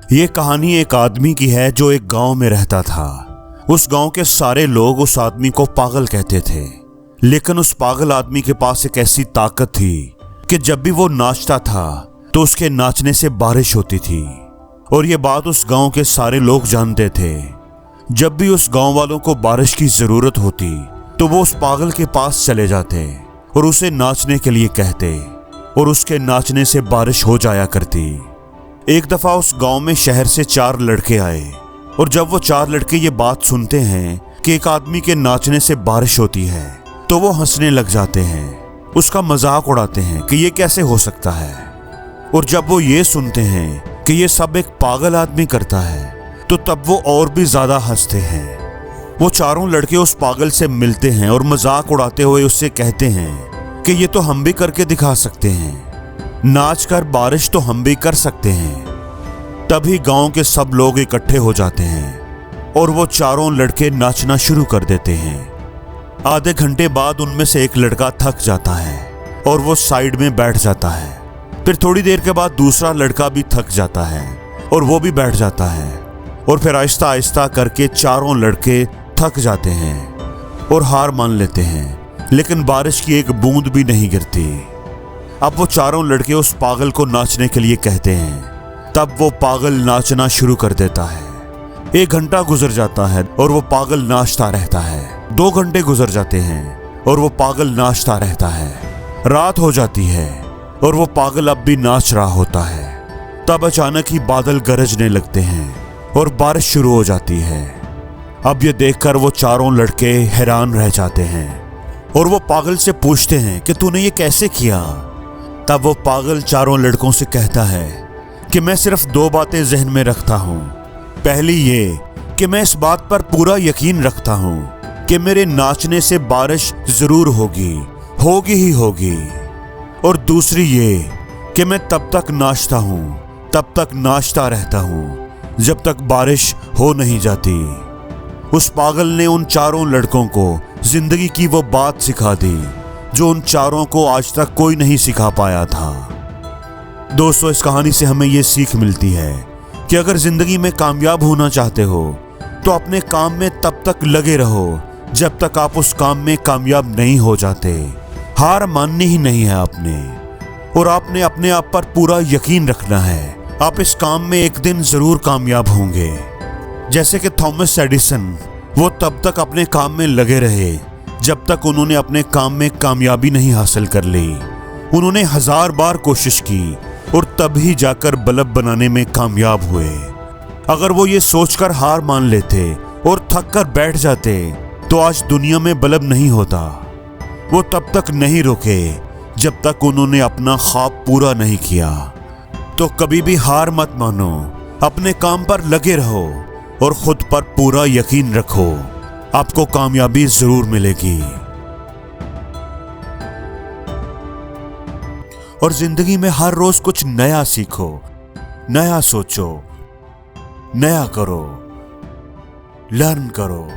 ये कहानी एक आदमी की है जो एक गांव में रहता था। उस गांव के सारे लोग उस आदमी को पागल कहते थे, लेकिन उस पागल आदमी के पास एक ऐसी ताकत थी कि जब भी वो नाचता था तो उसके नाचने से बारिश होती थी। और ये बात उस गांव के सारे लोग जानते थे। जब भी उस गांव वालों को बारिश की जरूरत होती तो वो उस पागल के पास चले जाते और उसे नाचने के लिए कहते, और उसके नाचने से बारिश हो जाया करती। एक दफा उस गांव में शहर से 4 लड़के आए, और जब वो 4 लड़के ये बात सुनते हैं कि एक आदमी के नाचने से बारिश होती है तो वो हंसने लग जाते हैं, उसका मजाक उड़ाते हैं कि ये कैसे हो सकता है। और जब वो ये सुनते हैं कि ये सब एक पागल आदमी करता है तो तब वो और भी ज्यादा हंसते हैं। वो चारों लड़के उस पागल से मिलते हैं और मजाक उड़ाते हुए उससे कहते हैं कि ये तो हम भी करके दिखा सकते हैं, नाच कर बारिश तो हम भी कर सकते हैं। तभी गांव के सब लोग इकट्ठे हो जाते हैं और वो चारों लड़के नाचना शुरू कर देते हैं। आधे घंटे बाद उनमें से एक लड़का थक जाता है और वो साइड में बैठ जाता है। फिर थोड़ी देर के बाद दूसरा लड़का भी थक जाता है और वो भी बैठ जाता है। और फिर आहिस्ता आहिस्ता करके चारों लड़के थक जाते हैं और हार मान लेते हैं, लेकिन बारिश की एक बूंद भी नहीं गिरती। अब वो चारों लड़के उस पागल को नाचने के लिए कहते हैं। तब वो पागल नाचना शुरू कर देता है। 1 घंटा गुजर जाता है और वो पागल नाचता रहता है। 2 घंटे गुजर जाते हैं और वो पागल नाचता रहता है। रात हो जाती है और वो पागल अब भी नाच रहा होता है। तब अचानक ही बादल गरजने लगते हैं और बारिश शुरू हो जाती है। अब ये देखकर वो चारों लड़के हैरान रह जाते हैं और वो पागल से पूछते हैं कि तूने ये कैसे किया। तब वो पागल चारों लड़कों से कहता है कि मैं सिर्फ 2 बातें जहन में रखता हूँ। पहली ये कि मैं इस बात पर पूरा यकीन रखता हूँ कि मेरे नाचने से बारिश जरूर होगी ही होगी। और दूसरी ये कि मैं तब तक नाचता हूँ, तब तक नाचता रहता हूँ जब तक बारिश हो नहीं जाती। उस पागल ने उन चारों लड़कों को जिंदगी की वो बात सिखा दी जो उन चारों को आज तक कोई नहीं सिखा पाया था। दोस्तों, इस कहानी से हमें ये सीख मिलती है कि अगर जिंदगी में कामयाब होना चाहते हो तो अपने काम में तब तक लगे रहो जब तक आप उस काम में कामयाब नहीं हो जाते। हार माननी ही नहीं है आपने, और आपने अपने आप पर पूरा यकीन रखना है। आप इस काम में एक दिन जरूर कामयाब होंगे। जैसे कि थॉमस एडिसन, वो तब तक अपने काम में लगे रहे जब तक उन्होंने अपने काम में कामयाबी नहीं हासिल कर ली। उन्होंने 1000 बार कोशिश की और तभी जाकर बल्ब बनाने में कामयाब हुए। अगर वो ये सोचकर हार मान लेते और थक कर बैठ जाते तो आज दुनिया में बल्ब नहीं होता। वो तब तक नहीं रुके जब तक उन्होंने अपना ख्वाब पूरा नहीं किया। तो कभी भी हार मत मानो, अपने काम पर लगे रहो और खुद पर पूरा यकीन रखो, आपको कामयाबी जरूर मिलेगी। और जिंदगी में हर रोज कुछ नया सीखो, नया सोचो, नया करो, लर्न करो।